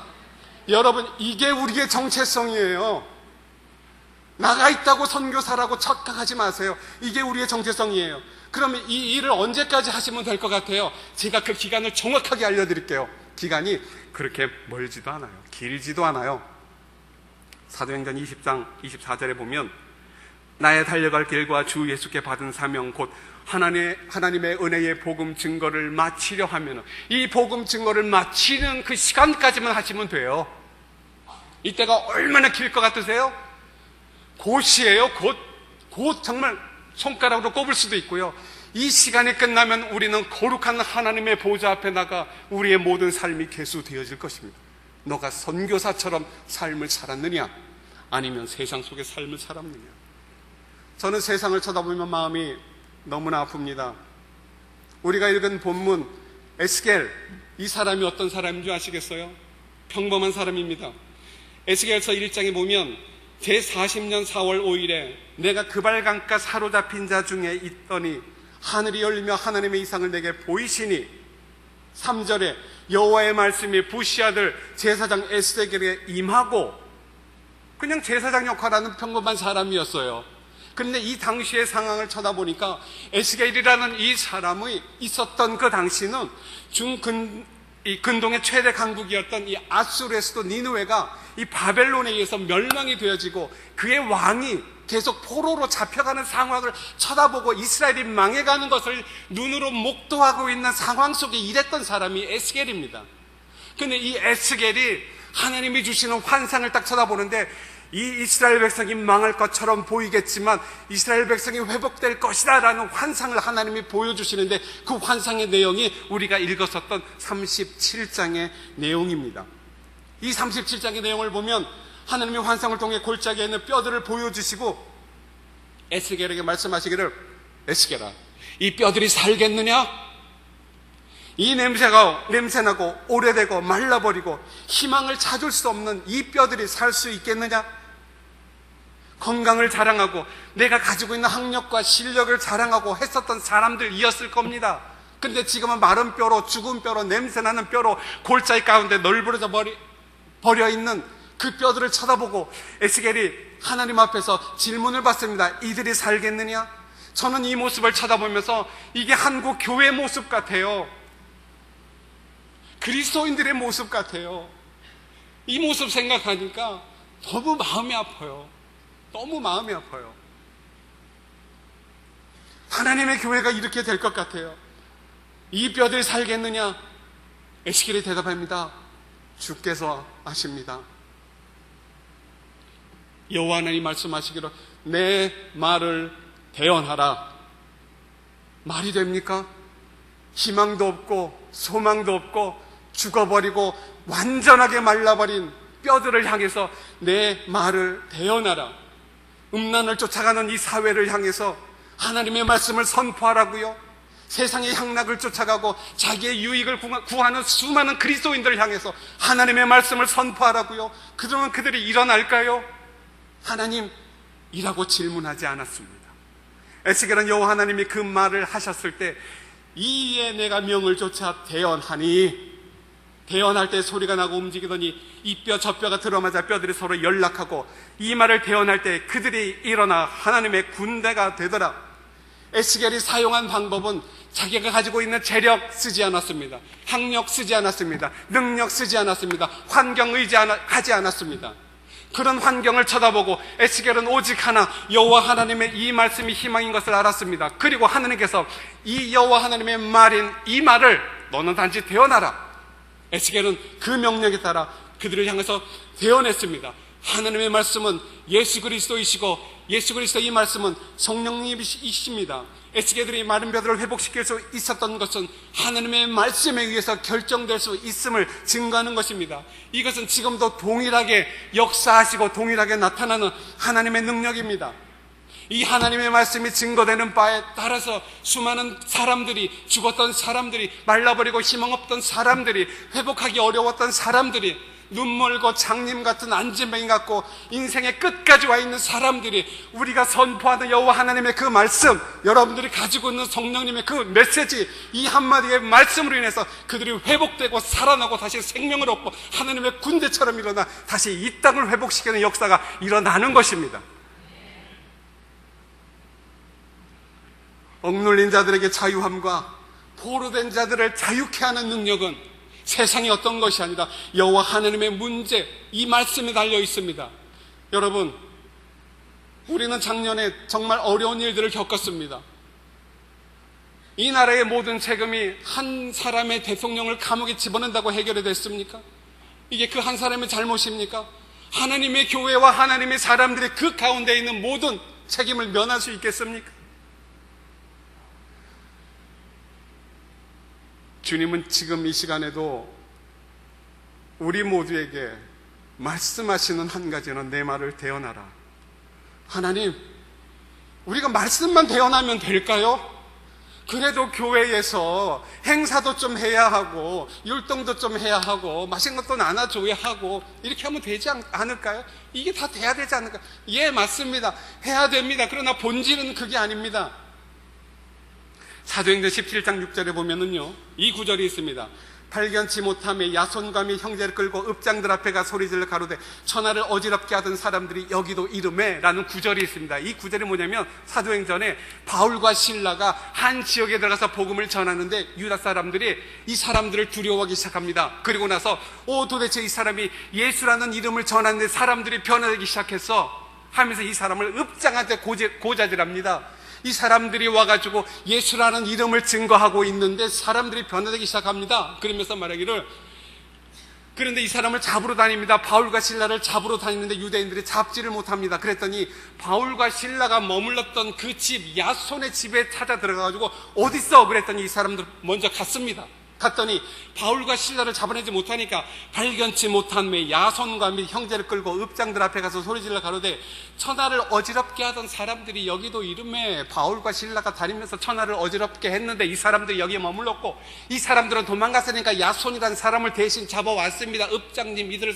여러분, 이게 우리의 정체성이에요. 나가 있다고 선교사라고 착각하지 마세요. 이게 우리의 정체성이에요. 그러면 이 일을 언제까지 하시면 될 것 같아요? 제가 그 기간을 정확하게 알려드릴게요. 기간이 그렇게 멀지도 않아요. 길지도 않아요. 사도행전 20장 24절에 보면 나의 달려갈 길과 주 예수께 받은 사명 곧 하나님의 은혜의 복음 증거를 마치려 하면, 이 복음 증거를 마치는 그 시간까지만 하시면 돼요. 이때가 얼마나 길 것 같으세요? 곧이에요. 곧 정말 손가락으로 꼽을 수도 있고요. 이 시간이 끝나면 우리는 거룩한 하나님의 보좌 앞에 나가 우리의 모든 삶이 계수되어질 것입니다. 너가 선교사처럼 삶을 살았느냐, 아니면 세상 속의 삶을 살았느냐. 저는 세상을 쳐다보면 마음이 너무나 아픕니다. 우리가 읽은 본문 에스겔, 이 사람이 어떤 사람인 줄 아시겠어요? 평범한 사람입니다. 에스겔서 1장에 보면 제40년 4월 5일에 내가 그발강가 사로잡힌 자 중에 있더니 하늘이 열리며 하나님의 이상을 내게 보이시니, 3절에 여호와의 말씀이 부시 아들 제사장 에스겔에게 임하고, 그냥 제사장 역할하는 평범한 사람이었어요. 그런데 이 당시의 상황을 쳐다보니까 에스겔이라는 이 사람이 있었던 그 당시는 이 근동의 최대 강국이었던 이 아수르의 수도 니느웨가 이 바벨론에 의해서 멸망이 되어지고 그의 왕이 계속 포로로 잡혀가는 상황을 쳐다보고 이스라엘이 망해가는 것을 눈으로 목도하고 있는 상황 속에 일했던 사람이 에스겔입니다. 근데 이 에스겔이 하나님이 주시는 환상을 딱 쳐다보는데 이 이스라엘 백성이 망할 것처럼 보이겠지만 이스라엘 백성이 회복될 것이다 라는 환상을 하나님이 보여주시는데, 그 환상의 내용이 우리가 읽었었던 37장의 내용입니다. 이 37장의 내용을 보면 하나님이 환상을 통해 골짜기에 있는 뼈들을 보여주시고 에스겔에게 말씀하시기를, 에스겔아, 이 뼈들이 살겠느냐? 이 냄새나고 오래되고 말라버리고 희망을 찾을 수 없는 이 뼈들이 살 수 있겠느냐? 건강을 자랑하고 내가 가지고 있는 학력과 실력을 자랑하고 했었던 사람들이었을 겁니다. 근데 지금은 마른 뼈로, 죽은 뼈로, 냄새나는 뼈로 골짜기 가운데 널브러져 버려있는 그 뼈들을 쳐다보고 에스겔이 하나님 앞에서 질문을 받습니다. 이들이 살겠느냐? 저는 이 모습을 쳐다보면서 이게 한국 교회 모습 같아요. 그리스도인들의 모습 같아요. 이 모습 생각하니까 너무 마음이 아파요. 너무 마음이 아파요. 하나님의 교회가 이렇게 될 것 같아요. 이 뼈들이 살겠느냐? 에스겔이 대답합니다. 주께서 아십니다. 여호와 하나님 말씀하시기를 내 말을 대언하라. 말이 됩니까? 희망도 없고 소망도 없고 죽어버리고 완전하게 말라버린 뼈들을 향해서 내 말을 대언하라. 음란을 쫓아가는 이 사회를 향해서 하나님의 말씀을 선포하라고요. 세상의 향락을 쫓아가고 자기의 유익을 구하는 수많은 그리스도인들을 향해서 하나님의 말씀을 선포하라고요. 그러면 그들이 일어날까요? 하나님이라고 질문하지 않았습니다. 에스겔은 여호와 하나님이 그 말을 하셨을 때 이에 내가 명을 쫓아 대언하니, 대언할 때 소리가 나고 움직이더니 이 뼈 저 뼈가 들어맞아 뼈들이 서로 연락하고 이 말을 대언할 때 그들이 일어나 하나님의 군대가 되더라. 에스겔이 사용한 방법은 자기가 가지고 있는 재력 쓰지 않았습니다. 학력 쓰지 않았습니다. 능력 쓰지 않았습니다. 환경 의지하지 않았습니다. 그런 환경을 쳐다보고 에스겔은 오직 하나, 여호와 하나님의 이 말씀이 희망인 것을 알았습니다. 그리고 하나님께서 이 여호와 하나님의 말인 이 말을 너는 단지 대언하라. 에스겔은 그 명령에 따라 그들을 향해서 대언했습니다. 하나님의 말씀은 예수 그리스도이시고 예수 그리스도 이 말씀은 성령님이십니다. 에스겔들이 마른 뼈들을 회복시킬 수 있었던 것은 하나님의 말씀에 의해서 결정될 수 있음을 증거하는 것입니다. 이것은 지금도 동일하게 역사하시고 동일하게 나타나는 하나님의 능력입니다. 이 하나님의 말씀이 증거되는 바에 따라서 수많은 사람들이, 죽었던 사람들이, 말라버리고 희망 없던 사람들이, 회복하기 어려웠던 사람들이, 눈멀고 장님 같은 안진뱅이 같고 인생의 끝까지 와 있는 사람들이 우리가 선포하는 여호와 하나님의 그 말씀, 여러분들이 가지고 있는 성령님의 그 메시지, 이 한마디의 말씀으로 인해서 그들이 회복되고 살아나고 다시 생명을 얻고 하나님의 군대처럼 일어나 다시 이 땅을 회복시키는 역사가 일어나는 것입니다. 억눌린 자들에게 자유함과 포로된 자들을 자유케 하는 능력은 세상의 어떤 것이 아니라 여호와 하나님의 문제, 이 말씀에 달려 있습니다. 여러분, 우리는 작년에 정말 어려운 일들을 겪었습니다. 이 나라의 모든 세금이 한 사람의 대통령을 감옥에 집어넣는다고 해결이 됐습니까? 이게 그 한 사람의 잘못입니까? 하나님의 교회와 하나님의 사람들이 그 가운데 있는 모든 책임을 면할 수 있겠습니까? 주님은 지금 이 시간에도 우리 모두에게 말씀하시는 한 가지는 내 말을 대언하라. 하나님, 우리가 말씀만 대언하면 될까요? 그래도 교회에서 행사도 좀 해야 하고 율동도 좀 해야 하고 맛있는 것도 나눠줘야 하고 이렇게 하면 되지 않을까요? 이게 다 돼야 되지 않을까요? 예, 맞습니다. 해야 됩니다. 그러나 본질은 그게 아닙니다. 사도행전 17장 6절에 보면은요, 이 구절이 있습니다. 발견치 못함에 야손과 및 형제를 끌고 읍장들 앞에 가 소리질러 가로되 천하를 어지럽게 하던 사람들이 여기도 이름에 라는 구절이 있습니다. 이 구절이 뭐냐면 사도행전에 바울과 실라가 한 지역에 들어가서 복음을 전하는데 유다 사람들이 이 사람들을 두려워하기 시작합니다. 그리고 나서 도대체 이 사람이 예수라는 이름을 전하는데 사람들이 변화되기 시작했어 하면서 이 사람을 읍장한테 고자질합니다. 이 사람들이 와가지고 예수라는 이름을 증거하고 있는데 사람들이 변화되기 시작합니다. 그러면서 말하기를, 그런데 이 사람을 잡으러 다닙니다. 바울과 실라를 잡으러 다니는데 유대인들이 잡지를 못합니다. 그랬더니 바울과 실라가 머물렀던 그 집, 야손의 집에 찾아 들어가가지고 어딨어? 그랬더니 이 사람들 먼저 갔습니다. 갔더니 바울과 실라를 잡아내지 못하니까 발견치 못한 매 야손과 및 형제를 끌고 읍장들 앞에 가서 소리질러 가로되 천하를 어지럽게 하던 사람들이 여기도 이름에 바울과 실라가 다니면서 천하를 어지럽게 했는데 이 사람들이 여기에 머물렀고 이 사람들은 도망갔으니까 야손이라는 사람을 대신 잡아왔습니다. 읍장님, 이들을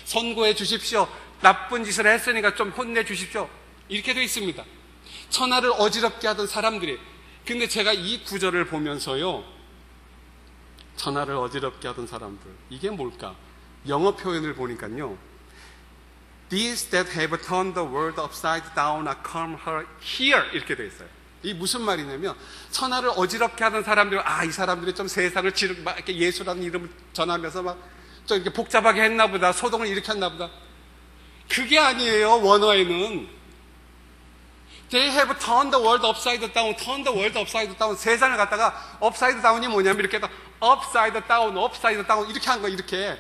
선고해 주십시오. 나쁜 짓을 했으니까 좀 혼내 주십시오. 이렇게 되어 있습니다. 천하를 어지럽게 하던 사람들이. 근데 제가 이 구절을 보면서요, 천하를 어지럽게 하던 사람들, 이게 뭘까? 영어 표현을 보니까요, These that have turned the world upside down are come here, 이렇게 돼 있어요. 이 무슨 말이냐면 천하를 어지럽게 하던 사람들, 이 사람들이 좀 세상을 막 이렇게 예수라는 이름을 전하면서 막 좀 이렇게 복잡하게 했나 보다, 소동을 일으켰나 보다. 그게 아니에요. 원어에는 They have turned the world upside down, turned the world upside down. 세상을 갖다가 upside down이 뭐냐면 이렇게 해서 upside down, upside down 이렇게 한 거, 이렇게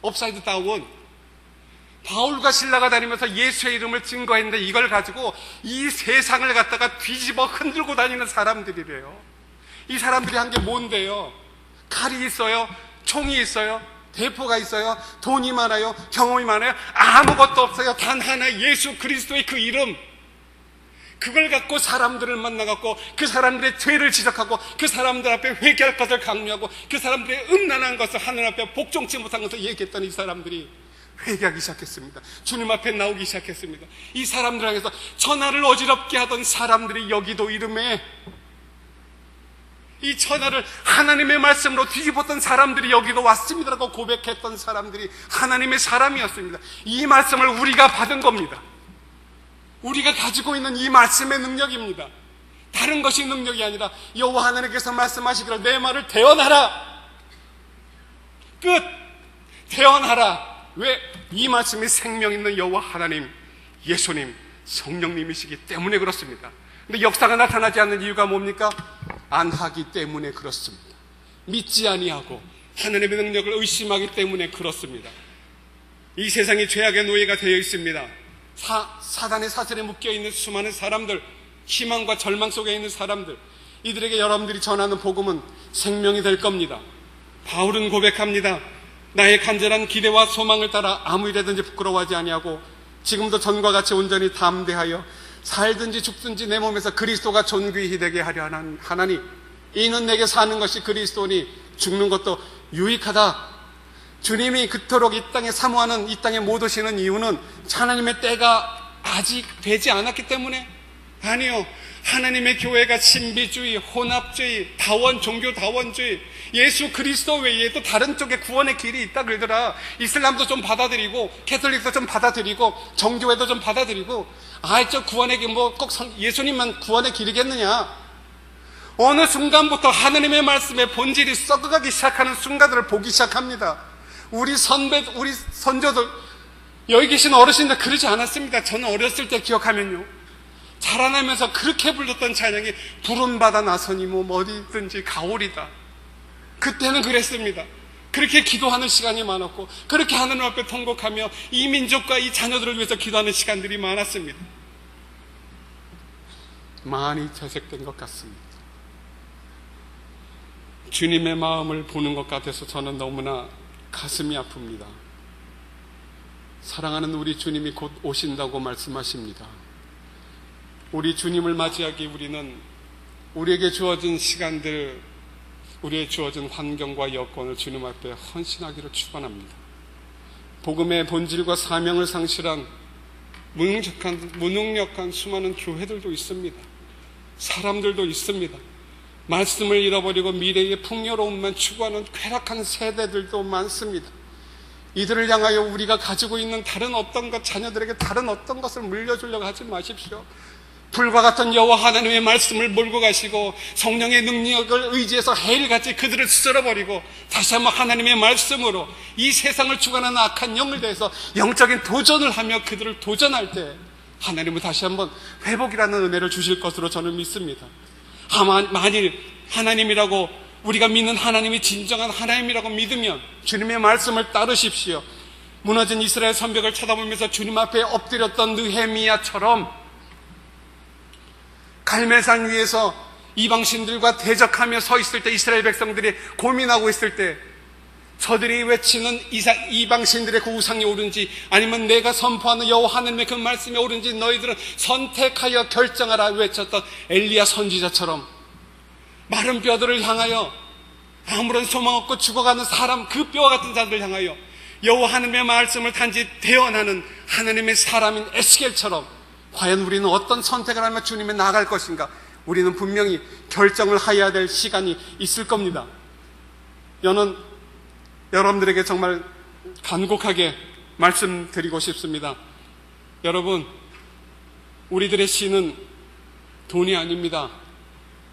upside down. 바울과 실라가 다니면서 예수의 이름을 증거했는데 이걸 가지고 이 세상을 갖다가 뒤집어 흔들고 다니는 사람들이래요. 이 사람들이 한 게 뭔데요? 칼이 있어요? 총이 있어요? 대포가 있어요? 돈이 많아요? 경험이 많아요? 아무것도 없어요. 단 하나 예수 그리스도의 그 이름, 그걸 갖고 사람들을 만나갖고 그 사람들의 죄를 지적하고 그 사람들 앞에 회개할 것을 강요하고 그 사람들의 음란한 것을 하늘 앞에 복종치 못한 것을 얘기했던 이 사람들이 회개하기 시작했습니다. 주님 앞에 나오기 시작했습니다. 이 사람들 향해서 천하를 어지럽게 하던 사람들이 여기도 이름에, 이 천하를 하나님의 말씀으로 뒤집었던 사람들이 여기도 왔습니다라고 고백했던 사람들이 하나님의 사람이었습니다. 이 말씀을 우리가 받은 겁니다. 우리가 가지고 있는 이 말씀의 능력입니다. 다른 것이 능력이 아니라 여호와 하나님께서 말씀하시기를 내 말을 대언하라. 끝. 대언하라. 왜? 이 말씀이 생명 있는 여호와 하나님, 예수님, 성령님이시기 때문에 그렇습니다. 근데 역사가 나타나지 않는 이유가 뭡니까? 안 하기 때문에 그렇습니다. 믿지 아니하고 하나님의 능력을 의심하기 때문에 그렇습니다. 이 세상이 죄악의 노예가 되어 있습니다. 사단의 사슬에 묶여있는 수많은 사람들, 희망과 절망 속에 있는 사람들, 이들에게 여러분들이 전하는 복음은 생명이 될 겁니다. 바울은 고백합니다. 나의 간절한 기대와 소망을 따라 아무 일에든지 부끄러워하지 아니하고 지금도 전과 같이 온전히 담대하여 살든지 죽든지 내 몸에서 그리스도가 존귀히 되게 하려 하나니 이는 내게 사는 것이 그리스도니 죽는 것도 유익하다. 주님이 그토록 이 땅에 사모하는, 이 땅에 못 오시는 이유는 하나님의 때가 아직 되지 않았기 때문에? 아니요. 하나님의 교회가 신비주의, 혼합주의, 종교 다원주의, 예수 그리스도 외에 또 다른 쪽에 구원의 길이 있다 그러더라. 이슬람도 좀 받아들이고 캐톨릭도 좀 받아들이고 정교회도 좀 받아들이고, 저 구원의 길, 꼭 예수님만 구원의 길이겠느냐. 어느 순간부터 하나님의 말씀의 본질이 썩어가기 시작하는 순간들을 보기 시작합니다. 우리 선조들, 여기 계신 어르신들 그러지 않았습니다. 저는 어렸을 때 기억하면요, 자라나면서 그렇게 불렀던 찬양이 부름받아 나서니 어디든지 가오리다. 그때는 그랬습니다. 그렇게 기도하는 시간이 많았고 그렇게 하나님 앞에 통곡하며 이 민족과 이 자녀들을 위해서 기도하는 시간들이 많았습니다. 많이 퇴색된 것 같습니다. 주님의 마음을 보는 것 같아서 저는 너무나 가슴이 아픕니다. 사랑하는 우리 주님이 곧 오신다고 말씀하십니다. 우리 주님을 맞이하기 우리는 우리에게 주어진 시간들, 우리에게 주어진 환경과 여건을 주님 앞에 헌신하기를 축원합니다. 복음의 본질과 사명을 상실한 무능력한 수많은 교회들도 있습니다. 사람들도 있습니다. 말씀을 잃어버리고 미래의 풍요로움만 추구하는 쾌락한 세대들도 많습니다. 이들을 향하여 우리가 가지고 있는 다른 어떤 것, 자녀들에게 다른 어떤 것을 물려주려고 하지 마십시오. 불과 같은 여호와 하나님의 말씀을 몰고 가시고 성령의 능력을 의지해서 해일같이 그들을 쓸어버리고 다시 한번 하나님의 말씀으로 이 세상을 주관하는 악한 영을 대해서 영적인 도전을 하며 그들을 도전할 때 하나님은 다시 한번 회복이라는 은혜를 주실 것으로 저는 믿습니다. 만일 하나님이라고, 우리가 믿는 하나님이 진정한 하나님이라고 믿으면 주님의 말씀을 따르십시오. 무너진 이스라엘 성벽을 쳐다보면서 주님 앞에 엎드렸던 느헤미야처럼 갈멜산 위에서 이방신들과 대적하며 서 있을 때, 이스라엘 백성들이 고민하고 있을 때 저들이 외치는 이방신들의 그 우상이 옳은지 아니면 내가 선포하는 여호와 하나님의 그 말씀이 옳은지 너희들은 선택하여 결정하라 외쳤던 엘리야 선지자처럼 마른 뼈들을 향하여, 아무런 소망 없고 죽어가는 사람, 그 뼈와 같은 자들을 향하여 여호와 하나님의 말씀을 단지 대언하는 하나님의 사람인 에스겔처럼 과연 우리는 어떤 선택을 하며 주님에 나아갈 것인가? 우리는 분명히 결정을 해야 될 시간이 있을 겁니다. 저는 여러분들에게 정말 간곡하게 말씀드리고 싶습니다. 여러분, 우리들의 신은 돈이 아닙니다.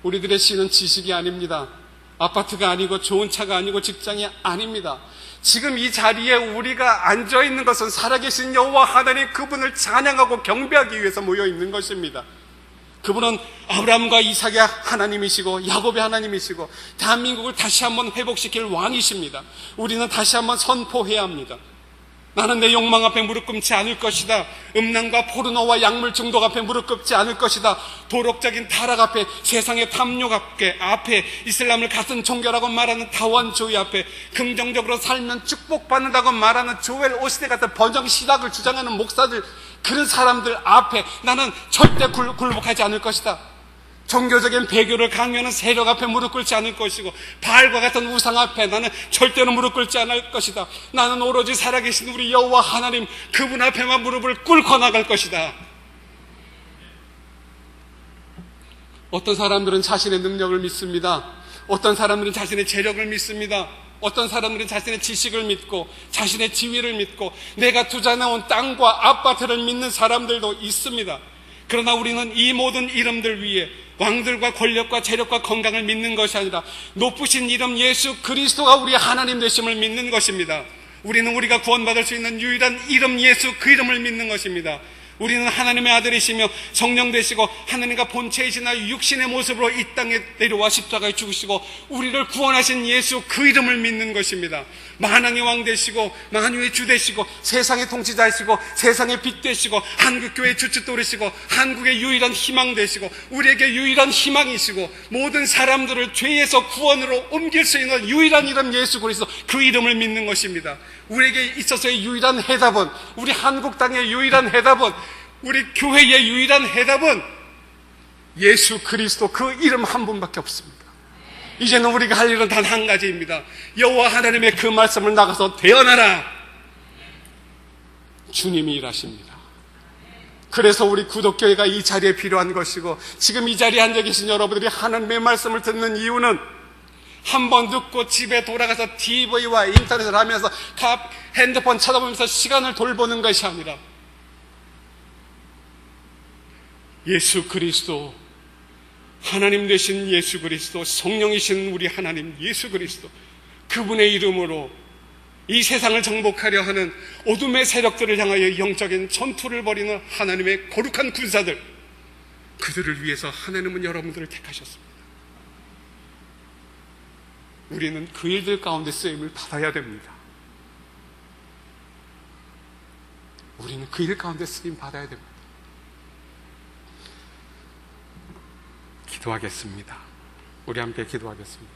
우리들의 신은 지식이 아닙니다. 아파트가 아니고 좋은 차가 아니고 직장이 아닙니다. 지금 이 자리에 우리가 앉아있는 것은 살아계신 여호와 하나님, 그분을 찬양하고 경배하기 위해서 모여있는 것입니다. 그분은 아브라함과 이삭의 하나님이시고 야곱의 하나님이시고 대한민국을 다시 한번 회복시킬 왕이십니다. 우리는 다시 한번 선포해야 합니다. 나는 내 욕망 앞에 무릎 꿇지 않을 것이다. 음란과 포르노와 약물 중독 앞에 무릎 꿇지 않을 것이다. 도덕적인 타락 앞에, 세상의 탐욕 앞에, 이슬람을 같은 종교라고 말하는 다원주의 앞에, 긍정적으로 살면 축복받는다고 말하는 조엘 오시대 같은 번영 신학을 주장하는 목사들, 그런 사람들 앞에 나는 절대 굴복하지 않을 것이다. 종교적인 배교를 강요하는 세력 앞에 무릎 꿇지 않을 것이고, 바알과 같은 우상 앞에 나는 절대로 무릎 꿇지 않을 것이다. 나는 오로지 살아계신 우리 여호와 하나님, 그분 앞에만 무릎을 꿇고 나갈 것이다. 어떤 사람들은 자신의 능력을 믿습니다. 어떤 사람들은 자신의 재력을 믿습니다. 어떤 사람들은 자신의 지식을 믿고 자신의 지위를 믿고 내가 투자해온 땅과 아파트를 믿는 사람들도 있습니다. 그러나 우리는 이 모든 이름들 위에 왕들과 권력과 재력과 건강을 믿는 것이 아니라 높으신 이름 예수 그리스도가 우리 하나님 되심을 믿는 것입니다. 우리는 우리가 구원받을 수 있는 유일한 이름 예수, 그 이름을 믿는 것입니다. 우리는 하나님의 아들이시며 성령 되시고 하나님과 본체이시나 육신의 모습으로 이 땅에 내려와 십자가에 죽으시고 우리를 구원하신 예수, 그 이름을 믿는 것입니다. 만왕의 왕 되시고 만유의 주 되시고 세상의 통치자이시고 세상의 빛 되시고 한국교회의 주춧돌이시고 한국의 유일한 희망 되시고 우리에게 유일한 희망이시고 모든 사람들을 죄에서 구원으로 옮길 수 있는 유일한 이름 예수 그리스도, 그 이름을 믿는 것입니다. 우리에게 있어서의 유일한 해답은, 우리 한국 땅의 유일한 해답은, 우리 교회의 유일한 해답은 예수 그리스도, 그 이름 한 분밖에 없습니다. 이제는 우리가 할 일은 단 한 가지입니다. 여호와 하나님의 그 말씀을 나가서 대언하라. 주님이 일하십니다. 그래서 우리 구독교회가 이 자리에 필요한 것이고, 지금 이 자리에 앉아 계신 여러분들이 하나님의 말씀을 듣는 이유는 한 번 듣고 집에 돌아가서 TV와 인터넷을 하면서 핸드폰 쳐다보면서 시간을 돌보는 것이 아니라 예수 그리스도, 하나님 되신 예수 그리스도, 성령이신 우리 하나님 예수 그리스도, 그분의 이름으로 이 세상을 정복하려 하는 어둠의 세력들을 향하여 영적인 전투를 벌이는 하나님의 거룩한 군사들, 그들을 위해서 하나님은 여러분들을 택하셨습니다. 우리는 그 일들 가운데 쓰임을 받아야 됩니다. 우리는 그 일 가운데 쓰임 받아야 됩니다. 기도하겠습니다. 우리 함께 기도하겠습니다.